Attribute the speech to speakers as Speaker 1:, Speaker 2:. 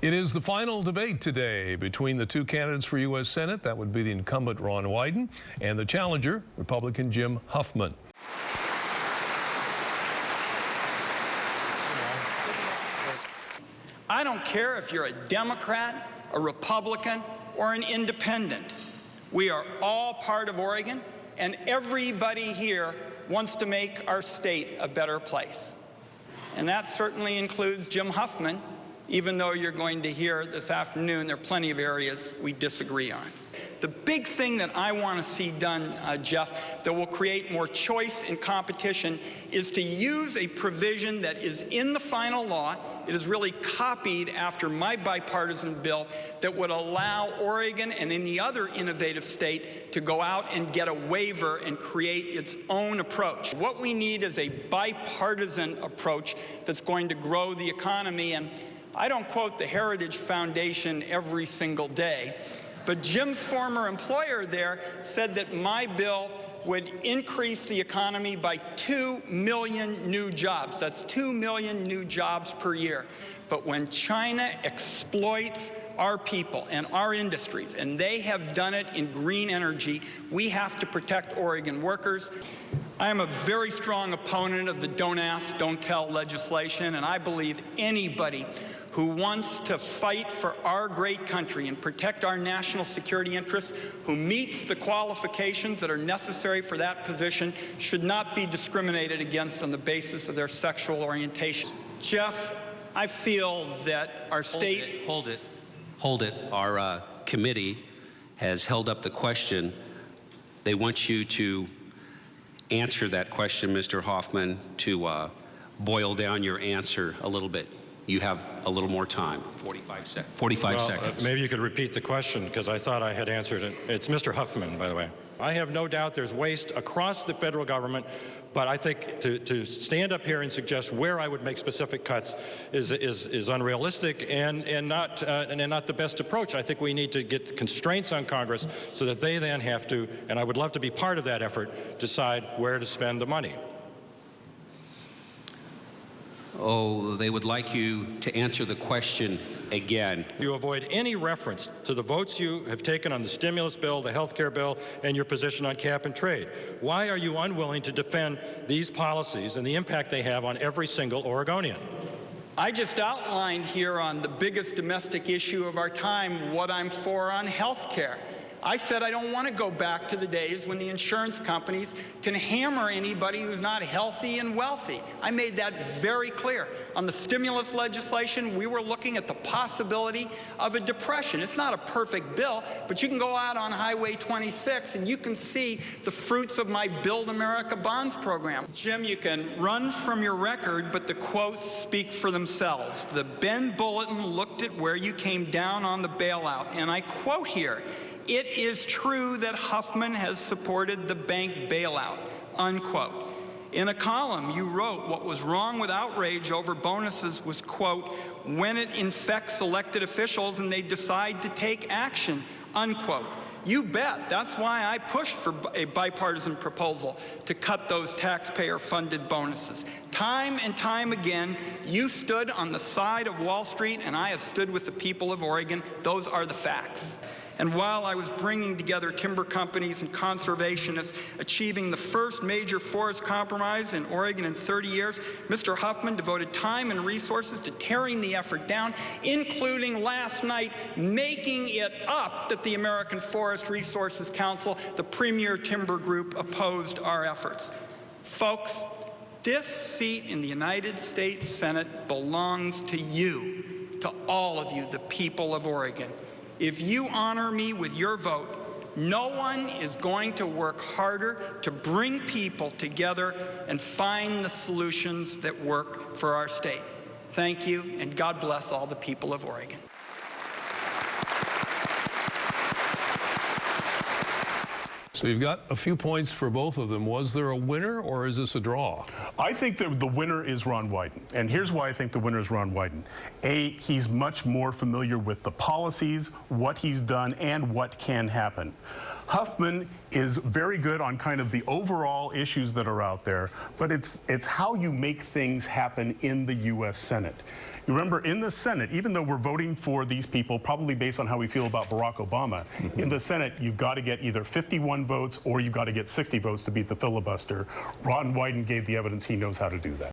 Speaker 1: It is the final debate today between the two candidates for U.S. Senate. That would be the incumbent Ron Wyden and the challenger, Republican Jim Huffman.
Speaker 2: I don't care if you're a Democrat, a Republican, or an independent. We are all part of Oregon, and everybody here wants to make our state a better place. And that certainly includes Jim Huffman, even though you're going to hear this afternoon there are plenty of areas we disagree on. The big thing that I want to see done, Jeff, that will create more choice and competition is to use a provision that is in the final law. It is really copied after my bipartisan bill that would allow Oregon and any other innovative state to go out and get a waiver and create its own approach. What we need is a bipartisan approach that's going to grow the economy. And I don't quote the Heritage Foundation every single day, but Jim's former employer there said that my bill would increase the economy by 2 million new jobs. That's 2 million new jobs per year. But when China exploits our people and our industries, and they have done it in green energy, we have to protect Oregon workers. I am a very strong opponent of the Don't Ask, Don't Tell legislation, and I believe anybody who wants to fight for our great country and protect our national security interests, who meets the qualifications that are necessary for that position, should not be discriminated against on the basis of their sexual orientation. Jeff, I feel that our state...
Speaker 3: Hold it. Our committee has held up the question. They want you to answer that question, Mr. Hoffman, to boil down your answer a little bit. You have a little more time, 45 seconds.
Speaker 4: Maybe you could repeat the question, because I thought I had answered it. It's Mr. Huffman, by the way. I have no doubt there's waste across the federal government, but I think to stand up here and suggest where I would make specific cuts is unrealistic and not the best approach. I think we need to get constraints on Congress so that they then have to, and I would love to be part of that effort, decide where to spend the money.
Speaker 3: Oh, they would like you to answer the question again.
Speaker 4: You avoid any reference to the votes you have taken on the stimulus bill, the health care bill, and your position on cap and trade. Why are you unwilling to defend these policies and the impact they have on every single Oregonian?
Speaker 2: I just outlined here on the biggest domestic issue of our time what I'm for on health care. I said I don't want to go back to the days when the insurance companies can hammer anybody who's not healthy and wealthy. I made that very clear. On the stimulus legislation, we were looking at the possibility of a depression. It's not a perfect bill, but you can go out on Highway 26 and you can see the fruits of my Build America Bonds program. Jim, you can run from your record, but the quotes speak for themselves. The Bend Bulletin looked at where you came down on the bailout, and I quote here, "It is true that Huffman has supported the bank bailout," unquote. In a column, you wrote what was wrong with outrage over bonuses was, quote, "when it infects elected officials and they decide to take action," unquote. You bet. That's why I pushed for a bipartisan proposal to cut those taxpayer-funded bonuses. Time and time again, you stood on the side of Wall Street, and I have stood with the people of Oregon. Those are the facts. And while I was bringing together timber companies and conservationists, achieving the first major forest compromise in Oregon in 30 years, Mr. Huffman devoted time and resources to tearing the effort down, including last night making it up that the American Forest Resources Council, the premier timber group, opposed our efforts. Folks, this seat in the United States Senate belongs to you, to all of you, the people of Oregon. If you honor me with your vote, no one is going to work harder to bring people together and find the solutions that work for our state. Thank you, and God bless all the people of Oregon.
Speaker 1: So you've got a few points for both of them. Was there a winner, or is this a draw?
Speaker 5: I think that the winner is Ron Wyden. And here's why I think the winner is Ron Wyden. A, he's much more familiar with the policies, what he's done, and what can happen. Huffman is very good on kind of the overall issues that are out there, but it's how you make things happen in the U.S. Senate. You remember, in the Senate, even though we're voting for these people, probably based on how we feel about Barack Obama, in the Senate, you've got to get either 51 votes or you've got to get 60 votes to beat the filibuster. Ron Wyden gave the evidence he knows how to do that.